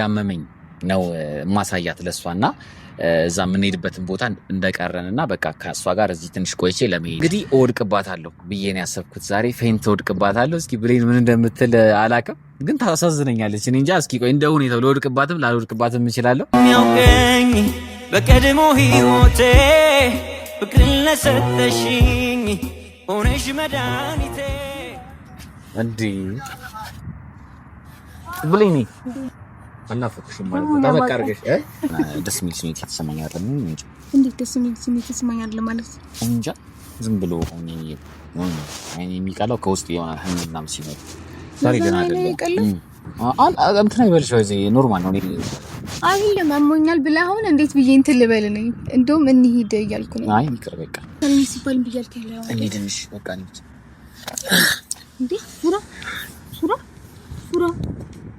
ያመመኝ ነው ማሳያት ለሷና እዛ ምን ሄድበትን ቦታ እንደቀረንና በቃ ከሷ ጋር እዚህ ትንሽ ቆይቼ ለመሄድ እንግዲህ እወድቅባታለሁ ብዬ ነው ያሰብኩት። ዛሬ ፌንት እወድቅባታለሁ። እስኪ ብሌን ምን እንደምትል አላቅም፣ ግን ታሳዝነኛለች። እኔ እንጃ። እስኪ ቆይ እንደ ሁኔታው ልወድቅባትም ላልወድቅባትም እችላለሁ። የሚያውቀኝ በቀድሞ ህይወቴ ፍቅርን ለሰጠሽኝ ሆነሽ መድኃኒቴ እንዴ ብሌኒ አናፈቅሽም ማለት ነው። ተበቃ አድርገሽ ደስ የሚል ስሜት የተሰማኛል። እንዴት ደስ የሚል ስሜት የተሰማኛል ማለት እንጃ። ዝም ብሎ እኔ የሚቀላው ከውስጥ የሆነ ህመም ሲኖር ዛሬ ገና አይደለም። እንትን አይበልሽ ወይ ኖርማል ነው። አይደለም አሞኛል ብለህ አሁን እንዴት ብዬ እንትን ልበል ነኝ? እንደውም እንሂድ እያልኩ ነው። አይ ይቅር በቃ ሲባል ብያልክ ያለው እንሂድንሽ በቃ እንሂድ። እንዴ ሱራ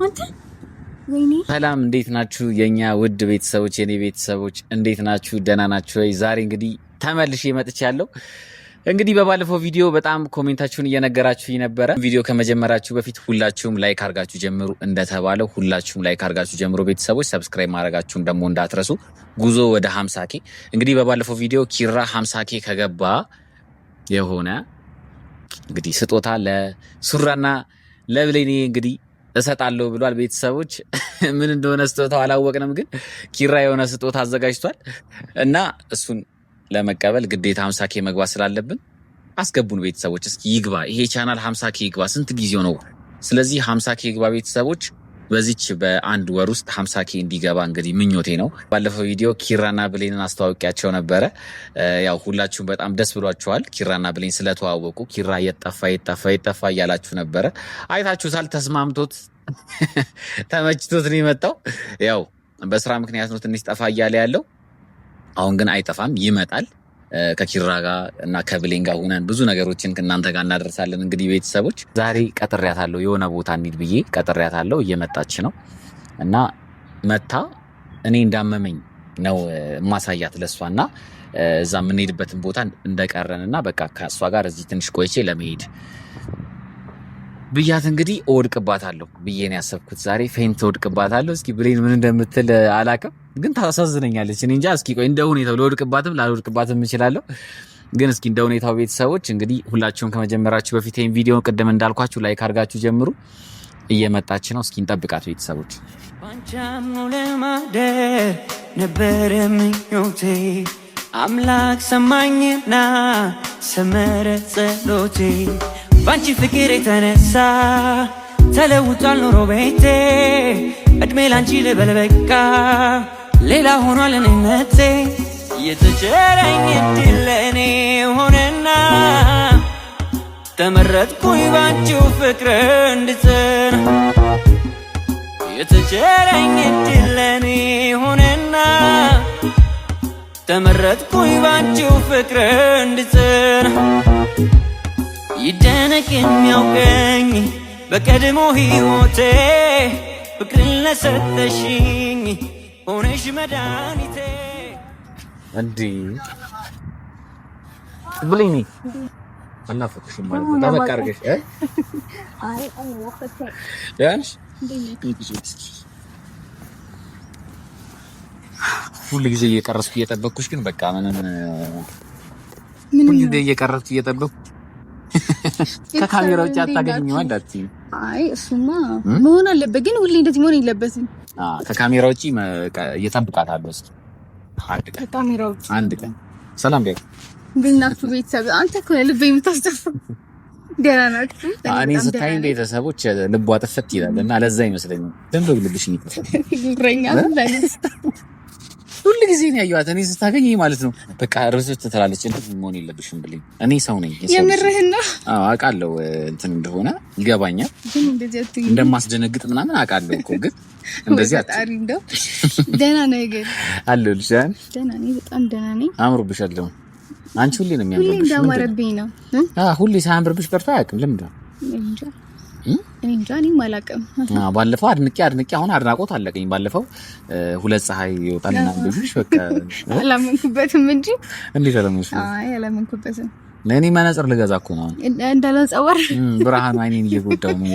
አንተ ወይኔ። ሰላም እንዴት ናችሁ የኛ ውድ ቤተሰቦች፣ የኔ ቤተሰቦች እንዴት ናችሁ? ደህና ናችሁ ወይ? ዛሬ እንግዲህ ተመልሼ መጥቻለሁ። እንግዲህ በባለፈው ቪዲዮ በጣም ኮሜንታችሁን እየነገራችሁኝ ነበረ። ቪዲዮ ከመጀመራችሁ በፊት ሁላችሁም ላይክ አድርጋችሁ ጀምሩ፣ እንደተባለው ሁላችሁም ላይክ አድርጋችሁ ጀምሩ። ቤተሰቦች ሰብስክራይብ ማድረጋችሁን ደግሞ እንዳትረሱ። ጉዞ ወደ 50K። እንግዲህ በባለፈው ቪዲዮ ኪራ 50K ከገባ የሆነ እንግዲህ ስጦታ ለሱራና ለብሌኒ እንግዲህ እሰጣለሁ ብሏል። ቤተሰቦች ምን እንደሆነ ስጦታው አላወቅንም፣ ግን ኪራ የሆነ ስጦታ አዘጋጅቷል እና እሱን ለመቀበል ግዴታ 50K መግባት ስላለብን አስገቡን ቤተሰቦች። እስኪ ይግባ ይሄ ቻናል 50K ይግባ። ስንት ጊዜው ነው? ስለዚህ 50K ይግባ ቤተሰቦች። በዚች በአንድ ወር ውስጥ 50K እንዲገባ እንግዲህ ምኞቴ ነው። ባለፈው ቪዲዮ ኪራና ብሌንን አስተዋውቂያቸው ነበረ። ያው ሁላችሁም በጣም ደስ ብሏችኋል ኪራና ብሌን ስለተዋወቁ። ኪራ የጠፋ እያላችሁ ነበረ። አይታችሁታል። ተስማምቶት ተመችቶት ነው የመጣው። ያው በስራ ምክንያት ነው ትንሽ ጠፋ እያለ ያለው። አሁን ግን አይጠፋም፣ ይመጣል። ከኪራ ጋር እና ከብሌን ጋር ሆነን ብዙ ነገሮችን ከእናንተ ጋር እናደርሳለን። እንግዲህ ቤተሰቦች ዛሬ ቀጥሬያታለሁ፣ የሆነ ቦታ እንሂድ ብዬ ቀጥሬያታለሁ። እየመጣች ነው እና መታ እኔ እንዳመመኝ ነው ማሳያት ለሷና እዛ ምን ሄድበትን ቦታ እንደቀረንና በቃ ከሷ ጋር እዚህ ትንሽ ቆይቼ ለመሄድ ብያት እንግዲህ እወድቅባታለሁ ብዬ ነው ያሰብኩት። ዛሬ ፌንት እወድቅባታለሁ። እስኪ ብሌን ምን እንደምትል አላቅም፣ ግን ታሳዝነኛለች። እኔ እንጃ። እስኪ ቆይ እንደ ሁኔታው ልወድቅባትም ላልወድቅባትም እችላለሁ፣ ግን እስኪ እንደ ሁኔታው ቤተሰቦች እንግዲህ ሁላችሁም ከመጀመራችሁ በፊት ይሄን ቪዲዮ ቅድም እንዳልኳችሁ ላይክ አድርጋችሁ ጀምሩ። እየመጣች ነው። እስኪ እንጠብቃት ቤተሰቦች። ባንቻም ነው ለማደር ነበር ምኞቴ፣ አምላክ ሰማኝና ሰመረ ጸሎቴ። ባንቺ ፍቅር የተነሳ ተለውጧል ኑሮ ቤቴ፣ እድሜ ላንቺ ልበል በቃ ሌላ ሆኗል እኔነቴ። የተቸረኝ እድል ለእኔ ሆነና ተመረጥኩኝ ባንቺው ፍቅር እንድጸና። የተቸረኝ እድል ለእኔ ሆነና ተመረጥኩኝ ባንቺው ፍቅር እንድጸና። ይደነቅ የሚያውቀኝ በቀድሞ ህይወቴ ፍቅርን ለሰጠሽኝ ሆነሽ መድኃኒቴ። እንዴ ብሌኒ አናፈቅሽም ማለት ነው። ተበቃ አድርገሽ አይ ወፈተ ያንሽ ሁሉ ጊዜ እየቀረስኩ እየጠበቅኩሽ፣ ግን በቃ ምንም ሁሉ ጊዜ እየቀረስኩ እየጠበቅኩ ከካሜራ ውጭ አታገኝም ማለት ነው። አይ እሱማ መሆን አለበት፣ ግን ሁሌ እንደዚህ መሆን የለበትም። ከካሜራ ውጭ እየጠብቃታለሁ። እስኪ ከካሜራ ውጭ አንድ ቀን ሰላም ቢያ ብናችሁ ቤተሰብ አንተ እኮ ልቤ የምታስጠፋው ደህና ናችሁ? እኔ ስታይ ቤተሰቦች ልቧ ጥፍት ይላል እና ለዛ ይመስለኛል ደንብ ልብሽ ይብረኛ ሁሉ ጊዜ ነው ያዩት። እኔ ስታገኝ ማለት ነው በቃ ርዝት ትላለች። እንደዚህ መሆን የለብሽም ብለኝ። እኔ ሰው ነኝ። የምርህን ነው? አዎ አውቃለሁ፣ እንትን እንደሆነ ይገባኛል። ግን እንደዚህ አትይኝ፣ እንደማስደነግጥ ምናምን አውቃለሁ እኮ። ግን እንደዚህ አጣሪ እንደው ደህና ነህ? ግን አለሁልሽ። ደህና ነኝ፣ በጣም ደህና ነኝ። አምሮብሻል ደግሞ። አንቺ ሁሌ ነው የሚያምርብሽ። ሁሌ እንዳማረብኝ ነው። ሁሌ ሳያምርብሽ ቀርቶ አያውቅም። ለምን እኔ እንጃ፣ እኔም አላውቅም። ባለፈው አድንቄ አሁን አድናቆት አለቀኝ። ባለፈው ሁለት ፀሐይ ይወጣልና እንደዚህ በቃ አላመንኩበትም እንጂ። እንዴት አላመንኩ? አይ አላመንኩበትም። ለኔ መነጽር ልገዛ እኮ ነው እንዳላንጸባር ብርሃን አይኔን እየጎዳው ነው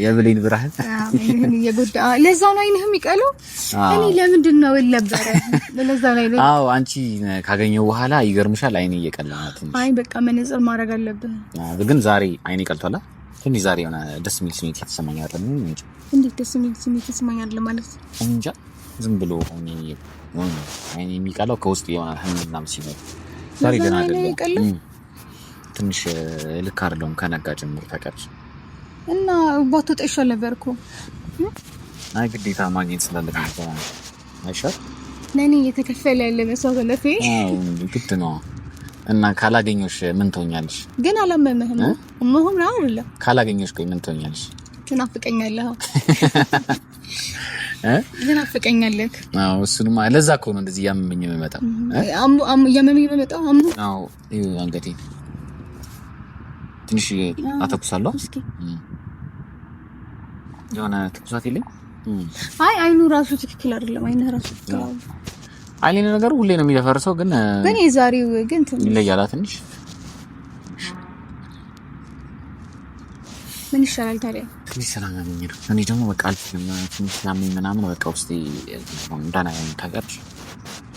የብሌን ብርሃን አይኔን እየጎዳ ለዛ ነው አይንህ የሚቀለው እኔ ለምንድን ነው ለበረ ለዛ ነው አዎ አንቺ ካገኘው በኋላ ይገርምሻል አይኔ እየቀላናት አይ በቃ መነጽር ማድረግ አለብህ ግን ዛሬ አይኔ ቀልቷላ ትንሽ ዛሬ የሆነ ደስ የሚል ስሜት የተሰማኛል እንጂ እንዴት ደስ የሚል ስሜት የተሰማኛል ማለት እንጃ ዝም ብሎ አይኔ የሚቀላው ከውስጥ የሆነ ህመም ሲኖር ዛሬ ደህና አይደለም ትንሽ ልክ አይደለም ከነጋ ጀምሮ ታውቂያለሽ እና ቦታው ተሻለ ነበርኩ አይ ግዴታ ማግኘት ስላለብኝ አይሻል ለኔ እየተከፈለ ያለ መስዋዕት ለፌ አዎ ግድ ነው እና ካላገኘሽ ምን ትሆኛለሽ ግን አላመመህም መሆን ነው አይደል ካላገኘሽ ቆይ ምን ትሆኛለሽ ትናፍቀኛለህ ትናፍቀኛለህ አዎ እሱንም ለዛ እኮ ነው እንደዚህ ያመመኝ የምመጣው ያመመኝ የምመጣው አዎ ይሄ አንገቴ ትንሽ አተኩሳለሁ እስኪ የሆነ ትኩሳት የለኝ አይ አይኑ ራሱ ትክክል አይደለም አይኑ ራሱ አይኔ ነገር ሁሌ ነው የሚደፈርሰው ግን የዛሬው ግን ይለያላ ትንሽ ምን ይሻላል ታዲያ ትንሽ ሰላም ያመኝ ነው እኔ ደግሞ በቃ አልችልም ትንሽ ያመኝ ምናምን በቃ ውስጤ እንዳና ታውቂያለሽ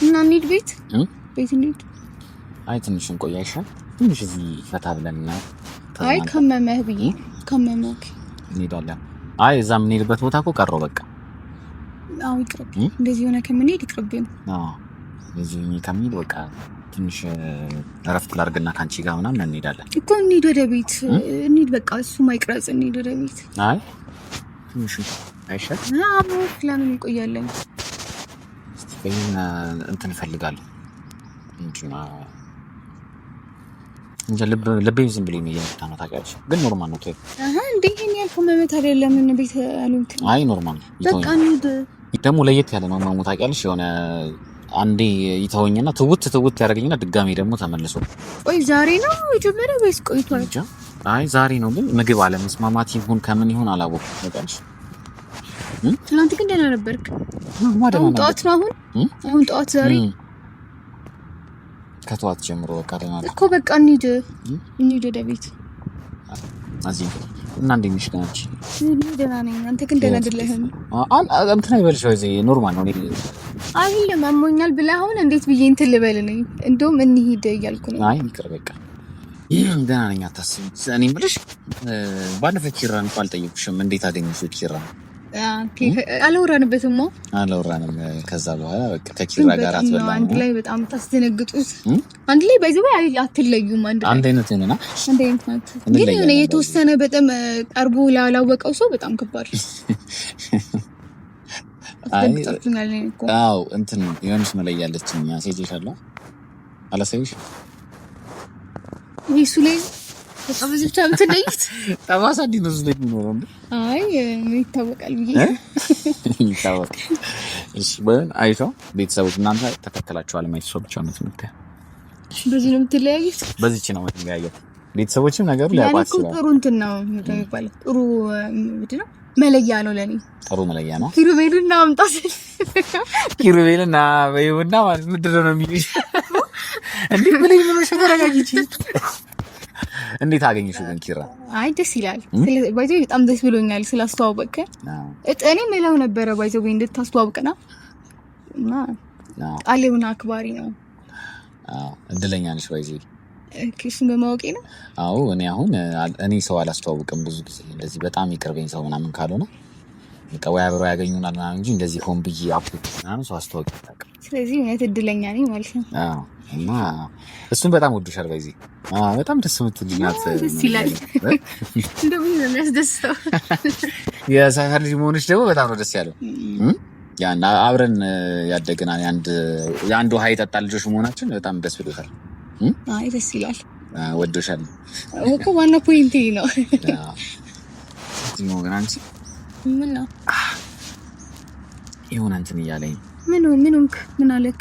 እና እንሂድ ቤት እንሂድ አይ ትንሽ እንቆይ አይሻል ትንሽ እዚህ ፈታ ብለንና አይ ከመመህ ብዬ ከመመህ እንሄዳለን አይ እዛ የምንሄድበት ቦታ እኮ ቀረው በቃ አው ይቅርብ እንደዚህ ሆነ ከመንሄድ ይቅርብኝ አዎ እዚህ እኔ ከመሄድ በቃ ትንሽ ረፍት ላድርግና ካንቺ ጋር ምናምን እንሄዳለን እኮ እንሂድ ወደ ቤት እንሂድ በቃ እሱ ማይቅረጽ እንሂድ ወደ ቤት አይ ትንሽ አይሻል አዎ ለምን እንቆያለን እስቲ እንትን እፈልጋለሁ እንጂ ልቤ ዝም ብሎ የሚያመጣ ነው ታውቂያለሽ ግን ኖርማል ነው እንዴ ይሄን ያልኩ መመት አይደለም ምን ቤት አሉት አይ ኖርማል ነው በቃ እንሂድ ደግሞ ለየት ያለ ነው ማሙ ታውቂያለሽ የሆነ አንዴ ይተወኝና ትውት ያደርገኝና ድጋሜ ደግሞ ተመልሶ ቆይ ዛሬ ነው የጀመረው ወይስ ቆይቷል አይ ዛሬ ነው ግን ምግብ አለመስማማት ይሁን ከምን ይሁን አላወኩም ታውቂያለሽ ትናንት ግን ደህና ነበርክ አሁን ጠዋት ነው አሁን ጠዋት ዛሬ ከጠዋት ጀምሮ በቃ ደህና እኮ በቃ እንሂድ ወደ ቤት አዚም እና እንዴ ነሽ ጋንቺ ደህና ነኝ አንተ ግን ደህና አይደለህም እንትን አይበልሽ ወይ ኖርማል ነው አይ ለማሞኛል ብለህ አሁን እንዴት ብዬ እንትን ልበል ነኝ እንደውም እንሂድ እያልኩ ነው አይ ይቅር በቃ ደህና ነኝ አታስቢ እኔ የምልሽ ባለፈው ኪራን እንኳን አልጠየኩሽም እንዴት አገኘሽው ኪራን አላወራንበትም ከዛ በኋላ በቃ ከኪራ ጋር አትበላም አንድ ላይ በጣም ታስደነግጡት አንድ ላይ ባይዘው አትለዩም አንድ አይነት ነውና ግን የሆነ የተወሰነ በጣም ቀርቦ ላላወቀው ሰው በጣም ከባድ አዎ እንትን የሆነች መለያ ያለችኝ አሳይቼሻለሁ አላሳይሽ እሱ ላይ በጣም ብዙ ብቻ ምትለይት ጠባሳ ዲኖስ ላይ ነው እንዴ አይ ምን ይታወቃል ብዬ ይታወቅ እሺ በእን አይቶ ቤተሰቦች እናንተ ተከተላችኋል ማለት ሰው ብቻ ነው የምትመጣው በዚህ ነው የምትለያዩት በዚህች ነው የምትለያዩት ቤተሰቦችም ነገሩ ሊያቋጭ ነው ጥሩ እንትን ነው የሚባለው ጥሩ ምንድን ነው መለያ ነው ለኔ ጥሩ መለያ ነው ኪሩቤልና አምጣት ኪሩቤልና በይውና ማለት ምንድነው ነው የሚሉኝ እንዴ ብለኝ ምን ሸገራጋጊች እንዴት አገኘሽው ግን ኪራ አይ ደስ ይላል ባይዘው በጣም ደስ ብሎኛል ስላስተዋወቀ እኔ መላው ነበር ባይዘው እንድታስተዋወቀና እና ቃሌውና አክባሪ ነው እድለኛ ነሽ ባይዘው እሱን በማወቄ ነው አዎ እኔ ሰው አላስተዋውቅም ብዙ ጊዜ እንደዚህ በጣም ይቅርበኝ ሰው ምናምን ካልሆነ በቃ ወይ አብረው ያገኙናል ምናምን እንጂ እንደዚህ ሆን ብዬ አፕዴት ምናምን ሰው አስተዋውቅ አታውቅም ስለዚህ እውነት እድለኛ ነኝ ማለት ነው አዎ እና እሱን በጣም ወድሻል ባይዘው በጣም ደስ የምትል ናት ደስ ይላል እንደምን ነው የሚያስደስተው የሰፈር ልጅ መሆንሽ ደግሞ በጣም ነው ደስ ያለው ያን አብረን ያደግና የአንድ ውሃ የጠጣ ልጆች መሆናችን በጣም ደስ ብሎታል አይ ደስ ይላል ወዶሻል እኮ ዋና ፖይንት ነው ነው ግን አንቺ ምን ነው ይሁን እንትን እያለኝ ምን አለክ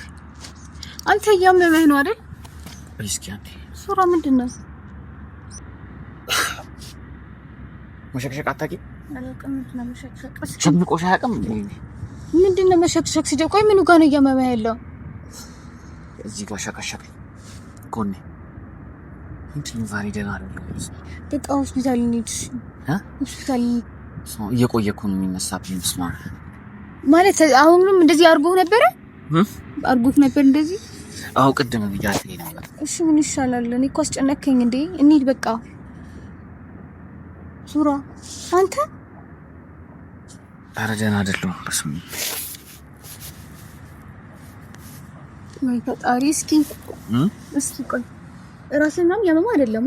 አንተ ያመመህ ነው አይደል እስኪ አንዴ ሱራ ምንድነው መሸክሸክ አታውቂም አላውቅም ምንድነው መሸክሸክ ሸምቆሽ አያውቅም ምንድነው መሸክሸክ ሲጀ ቆይ ምኑ ጋር ነው ያመመህ ያለው እዚህ ጋር ሸከሸክ ኮኔ እንትን ዛሬ ደህና አይደለም። በቃ ሆስፒታል እንሂድ። ሆስፒታል እየቆየኩ ነው የሚነሳብኝ። ስማ ማለት አሁንም እንደዚህ አርጎ ነበር እንደዚህ። አው ቅድም ብያለሁ ነበር። እሺ ምን ይሻላል? እኔ እኮ አስጨነከኝ እንዴ። እንሂድ በቃ ሱራ አንተ ኧረ ደህና አይደለሁም። በስመ ወይ ፈጣሪ። እስኪ ቆይ ራስህንም ያመማ አይደለም?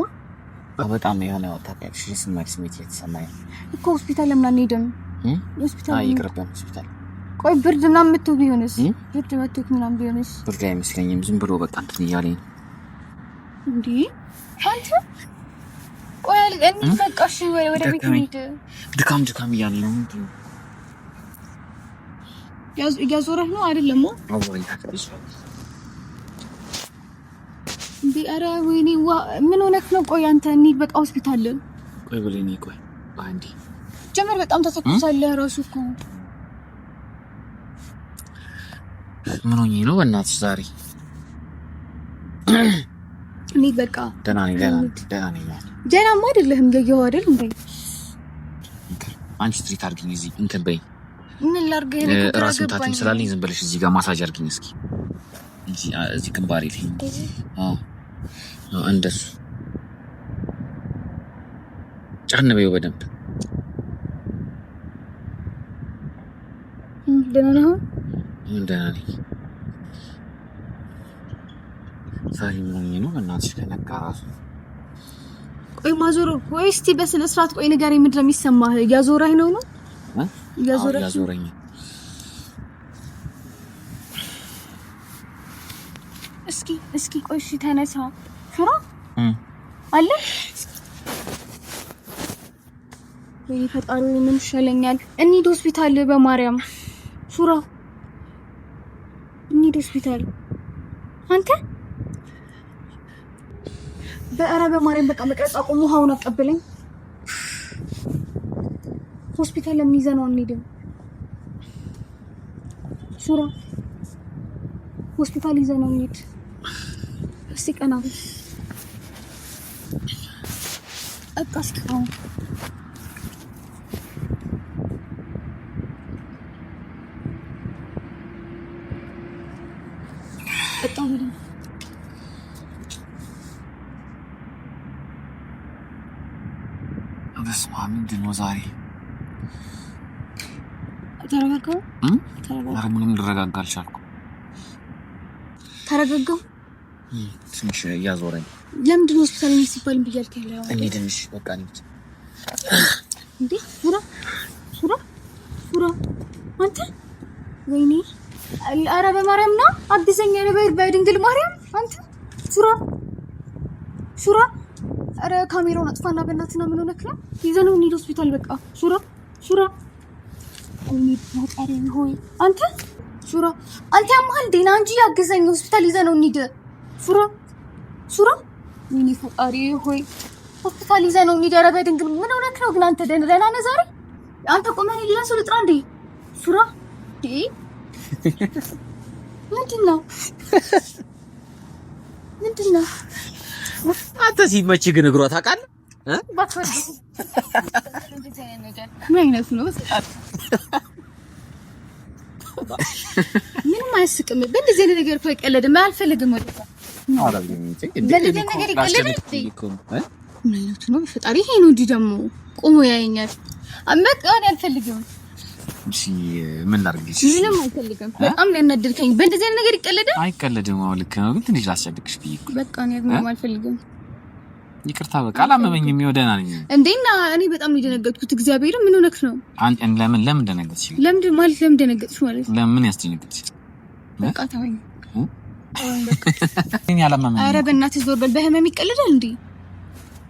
በጣም የሆነ ወጣሽ ስሜት የተሰማኝ እኮ ሆስፒታል ለምን አንሄድም? ሆስፒታል ይቅርብን ሆስፒታል። ቆይ ብርድ ምናምን መጥቶ ቢሆንስ? ብርድ መጥቶ ምናምን ቢሆንስ? ብርድ አይመስለኝም። ዝም ብሎ በቃ እንትን እያለኝ እንዴ አንተ። ቆይ እንዴ በቃ እሺ ወደ ቤት እንሂድ። ድካም እያለኝ ነው። እያዞረህ ነው አይደለም? አወራኝ ታውቃለሽ እንዴ? ኧረ ወይኔ ምን ሆነህ ነው? ቆይ አንተ እንሂድ በቃ ሆስፒታል። ቆይ ብለኝ ቆይ አንዴ ጀመር። በጣም ተሰክቷለህ ራሱ እኮ። ምን ሆኜ ነው በእናትሽ ዛሬ? እንሂድ በቃ። ደህና ነኝ። ደህናማ አይደለህም። ገየኸው አይደል እንዴ? አንቺ ትሪት አድርጊኝ እዚህ እንትን በይ። ምን ላድርግ? ራስ ምታትም ስላለኝ ዝም ብለሽ እዚህ ጋር ማሳጅ አድርጊኝ እስኪ እዚህ ግንባሬ ላይ። እንደሱ ጫን በይው በደንብ። ደህና ነህ? ደህና ነኝ። ዛሬ ምን ሆኜ ነው በእናትሽ? ከነጋ ራሱ ቆይ ማዞር ወይ እስቲ በስነ ስርዓት ቆይ ንገረኝ። ምንድን ነው የሚሰማህ? እያዞረኝ ነው? እያዞረኝ። እስኪ ቆይ እሺ ተነሳ። ሹራ አለ ወይ ፈጣሪ ምን ይሻለኛል? እንሂድ ሆስፒታል በማርያም። ሹራ እንሂድ ሆስፒታል። አንተ በኧረ በማርያም በቃ መቅረጽ አቁም። ውሃውን አቀብለኝ። ሆስፒታል ለሚይዘነው አንሄድም። ሹራ ሆስፒታል ይዘነው እንሂድ። እስቲ ቀና በል በቃ እስኪ ቀና በጣም በስመ አብ። ምንድን ነው ዛሬ? ተረጋጋው። ኧረ ምንም ልረጋጋ አልቻልኩም። ተረጋጋው። ትንሽ እያዞረኝ። ለምንድን ነው ሆስፒታል ሲባል ብያልክ ያለው? እኔ ትንሽ በቃ እንዴ እንዴ ሱራ አንተ ወይኔ ኧረ በማርያም ና አግዘኛ ነበር በድንግል ማርያም። አንተ ሱራ ኧረ ካሜራውን አጥፋና በእናትና ምን ሆነክ ነው? ይዘነው እንሂድ ሆስፒታል በቃ። ሱራ እንሂድ ወጣሪ ሆይ አንተ አንተ ያማል ዴና እንጂ ያግዘኝ ሆስፒታል ይዘነው እንሂድ። ሱራ ወይኔ ፈጣሪ ሆይ ሆስፒታል ይዘነው እንሂድ። ኧረ በድንግል ምን ሆነክ ነው ግን አንተ? ደህና ነህ ዛሬ? አንተ ቆመህ ሌላ ሰው ልጥራ እንዴ? ሱራ ምንድን ነው? አንተ ሲመች ግን እግሯ ታውቃለህ? ምን አይነት ነው? ምንም አያስቅም። በእንደዚህ አይነት ነገር እኮ አይቀለድም። አልፈልግም ወደ በእንደዚህ ነገር ይቀለድ። ምን አይነቱ ነው? ፈጣሪ ይሄ ነው እንዲህ ደግሞ ቆሞ ያየኛል። በቃ አልፈልግም። እሺ ምን ላድርግልሽ? ምንም አልፈልግም። በጣም ያናደድከኝ። በእንደዚህ አይነት ነገር ይቀለዳል? አይቀለድም። አዎ ልክ ነው፣ ግን ትንሽ ላስጨድቅሽ ብዬሽ እኮ። በቃ እኔ አልፈልግም። ይቅርታ በቃ አላመመኝም። ይወደና ነኝ እንዴና እኔ በጣም የደነገጥኩት እግዚአብሔር ምን ሆነክ ነው? ለምን ደነገጥሽ? ለምን ደነገጥሽ ማለት ነው? ለምን ያስደነገጥሽ? በቃ ተወኝ። እኔ አላመመኝም። ኧረ በእናትህ ዞር በል። በህመም ይቀለዳል እንዴ?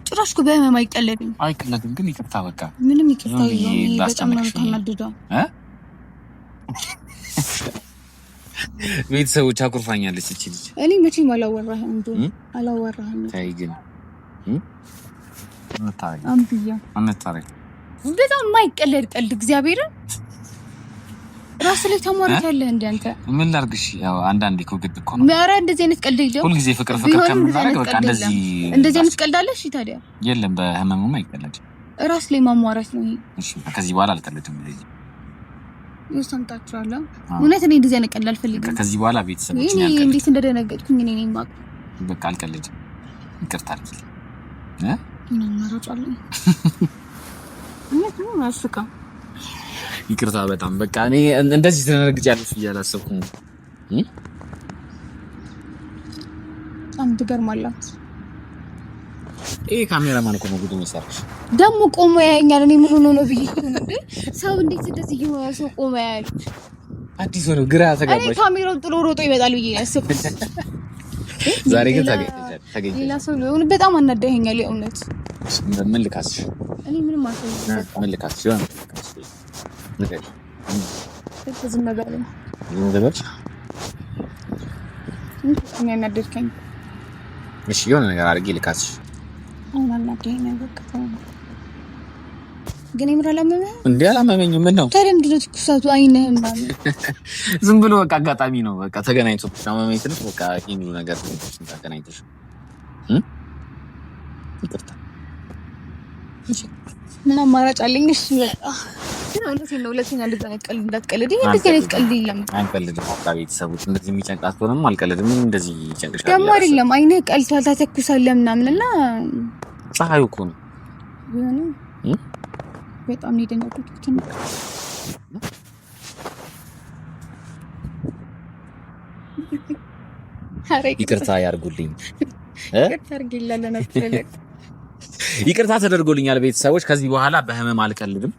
ጭራሽ እኮ በህመም አይቀለድም። አይቀለድም፣ ግን ይቅርታ በቃ ምንም ይቅርታ የለውም። በጣም ነው ተናደደው። ቤተሰቦች አኩርፋኛለች እቺ ልጅ። እኔ መቼም አላወራህም እንዴ? አላወራህም። ታይ ግን አንብያ አንታረቅ በጣም የማይቀለድ ቀልድ እግዚአብሔርን ራስ ላይ ተሟርታለህ እንዴ አንተ? ምን ላድርግሽ? ያው አንዳንዴ እኮ ግድ እኮ ነው። ኧረ እንደዚህ አይነት ቀልድ የለም። ሁሉ ጊዜ ፍቅር ከምናደርግ በቃ እንደዚህ አይነት ቀልድ አለ? እሺ ታዲያ የለም። በህመሙም አይቀለድም። ራስ ላይ ማሟራት ነው። እሺ ከዚህ በኋላ አልቀልድም። ሰምታችኋል። እውነት እኔ እንደዚህ አይነት ቀልድ አልፈልግም። ከዚህ በኋላ ቤተሰቦች እኔ እንዴት እንደደነገጥኩኝ እኔ ነኝ የማውቀው። በቃ አልቀልድም። ይቅርታ አድርጊልኝ። ምን እናረጫለን? እውነት ነው አስቃ ይቅርታ በጣም በቃ እኔ እንደዚህ ተነግጫለሽ ብዬ አላሰብኩም። አንድ ገርማላት ካሜራማን እኮ ነው ጉድ የሚሰራሽ። ደግሞ ቆሞ ያየኛል። እኔ ምን ሆኖ ነው ብዬ እንዴ? ሰው እንዴት እንደዚህ ይሆናል? ሰው ቆሞ ያያል። አዲስ ነው ግራ ተጋባሽ። እኔ ካሜራውን ጥሎ ሮጦ ይመጣል ብዬ ያሰብኩት። ዛሬ ግን ተገኘ። ሌላ ሰው ነው። በጣም አናደኸኛል የእውነት። ምን ልካስሽ? እኔ ምንም አልፈልግም። ምን ልካስሽ? ይሆን ነገር ዝም ነገር ነው። እኔ አናደድከኝ። እሺ የሆነ ነገር አድርጌ ልካስሽ። አሁን አናደኸኝ በቃ። ግን የምር አላመመህም እንዴ? አላመመኝም። ምን ነው ታዲያ ምንድን ነው ትኩሳቱ? አይነህም ማለት ዝም ብሎ በቃ አጋጣሚ ነው። በቃ ተገናኝቶ አመመኝ ትንሽ በቃ ይሄን ነገር ተገናኝተሽ ይቅርታ። ምን አማራጭ አለኝ? እሺ ግን እውነቴን ነው። ሁለተኛ እንደዛ አይነት ቀልድ እንዳትቀልድ። ይሄ እንደዚህ አይነት ቀልድ የለም። አንቀልድም። በቃ ቤተሰቦች እንደዚህ የሚጨንቃት ሆነም አልቀልድም። እንደዚህ ይጨንቅሻል ደግሞ አይደለም አይነ ቀልቷል ታተኩሳለህ ምናምንና ፀሐዩ እኮ ነው የሆነ በጣም ነው የደነገጥኩት። ይቅርታ ያርጉልኝ። ይቅርታ ይቅርታ ተደርጎልኛል። ቤተሰቦች ከዚህ በኋላ በህመም አልቀልድም።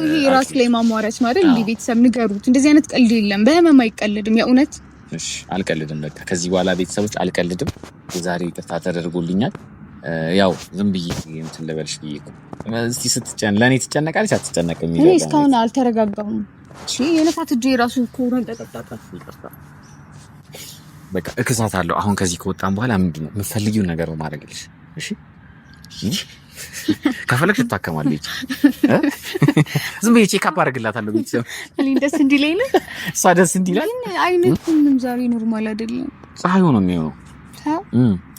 ይሄ ራስ ላይ ማሟረት ነው አይደል? እንዴ ቤተሰብ ንገሩት። እንደዚህ አይነት ቀልድ የለም። በህመም አይቀልድም። የእውነት እሺ አልቀልድም። በቃ ከዚህ በኋላ ቤተሰቦች አልቀልድም። ዛሬ ይቅርታ ተደርጎልኛል። ያው ዝም ብዬ እንትን ልበልሽ ብዬ እኮ እስቲ ለእኔ ትጨነቃለች አትጨነቅም? እኔ እስካሁን አልተረጋጋሁም። እሺ የነፋት እጄ ራሱ እኮ ተጠጣጣ። በቃ እክሳታለሁ። አሁን ከዚህ ከወጣን በኋላ ምንድነው የምትፈልጊውን ነገር ነው ማድረግልሽ። እሺ ከፈለግሽ ትታከማለች። ዝም ብዬ ቼክ አፕ አደርግላታለሁ። ቤተሰብ እኔ ደስ እንዲለኝ ነው። እሷ ደስ እንዲላት። አይነቱም ዛሬ ኖርማል አይደለም። ፀሐዩ ነው የሚሆነው።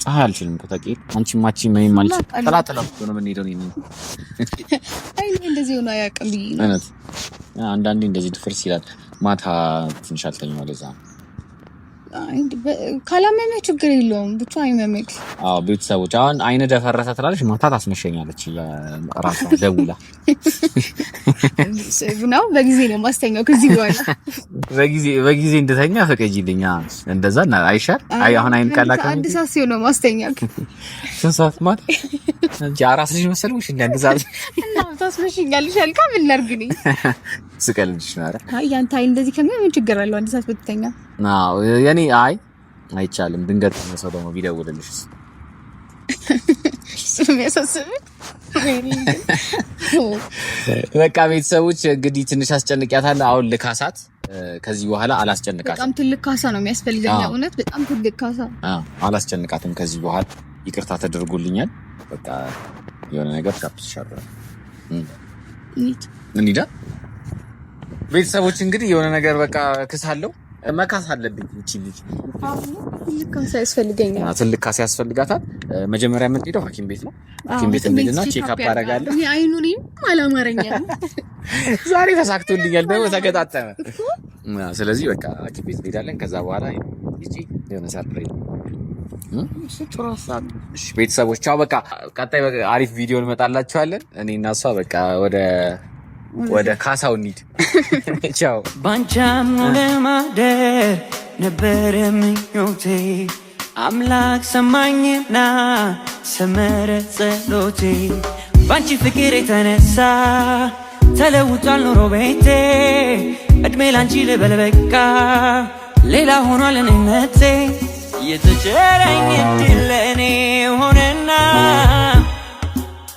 ፀሐይ አልችልም። ከተቂ አንቺ ማቺ ምን ማለት ተላተላ ነው የምንሄደው ነው። አይ እንደዚህ ሆነ አያውቅም ብዬ ነው። እውነት አንዳንዴ እንደዚህ ድፍርስ ይላል። ማታ ትንሽ አልተኛው ለዛ ካላመመ ችግር የለውም ብቻ አይመመክ። አዎ ቤተሰቦች አሁን አይነ ደፈረሰ ትላለች፣ ማታ ታስመሸኛለች ራሷ ደውላ ነው። በጊዜ ነው ማስተኛው። ከዚህ በኋላ በጊዜ እንድተኛ ፈቀጂልኛ። እንደዛ አይሻል? አይ አሁን አይን ካላከ አንድ ሰዓት ሲሆን ነው ማስተኛው። ስንት ሰዓት ማለት እንጂ አራስ ልጅ መሰልሽ እንደዛ እና ታስመሽኛለሽ አልካ። ምን ላድርግ ነኝ ስቀልድሽ ነው። አይ ያንተ አይ እንደዚህ ከምን ችግር አለው? አንድ ሰዓት ብትተኛ። አዎ የኔ አይ አይቻልም። ድንገት ሰው ደግሞ ቢደውልልሽ በቃ ቤተሰቦች እንግዲህ ትንሽ አስጨንቂያታለሁ። አሁን ልካሳት። ከዚህ በኋላ አላስጨንቃትም። በጣም ትልቅ ካሳ ነው የሚያስፈልገኝ። እውነት በጣም ትልቅ ካሳ። አላስጨንቃትም ከዚህ በኋላ። ይቅርታ ተደርጎልኛል። በቃ የሆነ ነገር ካፕስሻለሁ። እንሂዳ ቤተሰቦች እንግዲህ የሆነ ነገር በቃ ክሳለሁ። መካስ አለብኝ። እቺ ልጅ ትልቅ ካሳ ያስፈልገኛል። ትልቅ ካሳ ያስፈልጋታል። መጀመሪያ የምንሄደው ሐኪም ቤት ነው። ሐኪም ቤት እንሂድና ቼክ አፕ አደርጋለሁ። እኔ አይኑንም አላማረኛም። ዛሬ ተሳክቶልኛል ደግሞ ተገጣጠመ። ስለዚህ በቃ ሐኪም ቤት እንሄዳለን። ከዛ በኋላ እቺ የሆነ ሰርፕራይዝ እሺ ቤተሰቦች ቻው። በቃ ቀጣይ አሪፍ ቪዲዮ እንመጣላችኋለን። እኔ እና እሷ በቃ ወደ ካሳው እንሂድ። ቻው። ባንቻም ለማደር ነበረ ምኞቴ፣ አምላክ ሰማኝና ሰመረ ጸሎቴ። ባንቺ ፍቅር የተነሳ ተለውጧል ኑሮ ቤቴ፣ እድሜ ላንቺ ልበል በቃ ሌላ ሆኗል እኔነቴ። የተቸረኝ እድል ለእኔ ሆነና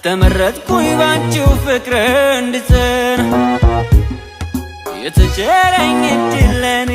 ተመረጥኩኝ ባንቺው ፍቅር እንድጸና። የተቸረኝ እድል ለእኔ